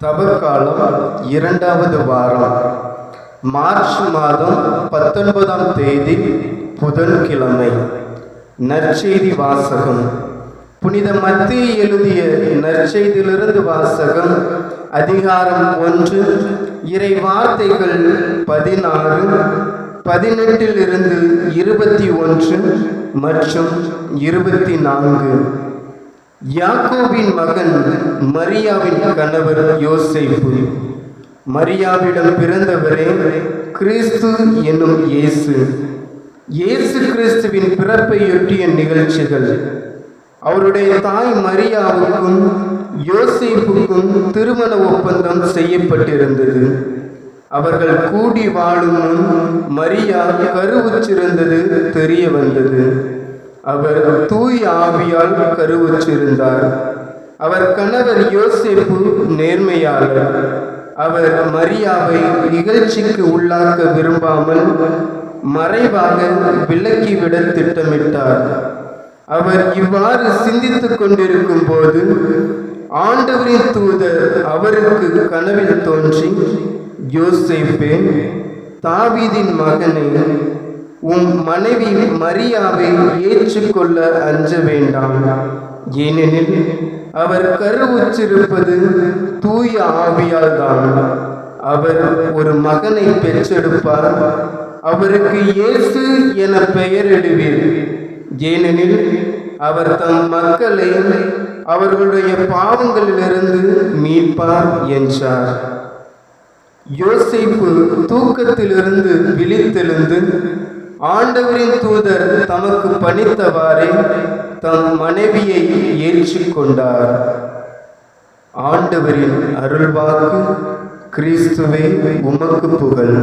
தவக்காலம் இரண்டாவது வாரம், மார்ச் மாதம் 19ஆம் தேதி புதன்கிழமை. நற்செய்தி வாசகம். புனித மத்தேயு எழுதிய நற்செய்தியிலிருந்து வாசகம். அதிகாரம் 1, இறை வார்த்தைகள் 16, 18 21 மற்றும் 24. யாக்கோபின் மகன் மரியாவின் கணவர் யோசேப்பு. மரியாவிடம் பிறந்தவரே கிறிஸ்து என்னும் இயேசு. இயேசு கிறிஸ்துவின் பிறப்பையொட்டிய நிகழ்ச்சிகள். அவருடைய தாய் மரியாவுக்கும் யோசேப்புக்கும் திருமண ஒப்பந்தம் செய்யப்பட்டிருந்தது. அவர்கள் கூடி வாழும் முன் மரியா கருவுற்றிருந்தது தெரிய வந்தது. அவர் தூய ஆவியால் கருவுற்றிருந்தார். அவர் கணவர் யோசேப்பு நேர்மையாளர். அவர் மரியாவை இகழ்ச்சிக்கு உள்ளாக்க விரும்பாமல் மறைவாக விலக்கிவிட திட்டமிட்டார். அவர் இவ்வாறு சிந்தித்துக் கொண்டிருக்கும் போது ஆண்டவரின் தூதர் அவருக்கு கனவில் தோன்றி, யோசேப்பே, தாவீதின் மகனே, உம் மனைவி மரியாவை ஏற்றுக்கொள்ள அஞ்ச வேண்டாம். ஏனெனில் அவர் கருவுற்றிருப்பது தூய ஆவியால் தான். அவர் ஒரு மகனை பெற்றெடுப்பார். அவருக்கு இயேசு என பெயரிடுவீர். ஏனெனில் அவர் தம் மக்களை அவர்களுடைய பாவங்களிலிருந்து மீட்பார் என்றார். யோசேப்பு தூக்கத்திலிருந்து விழித்தெழுந்து ஆண்டவரின் தூதர் தமக்கு பணித்தவாறே தம் மனைவியை ஏற்றுக்கொண்டார். ஆண்டவரின் அருள்வாக்கு. கிறிஸ்துவே உமக்கு புகழ்.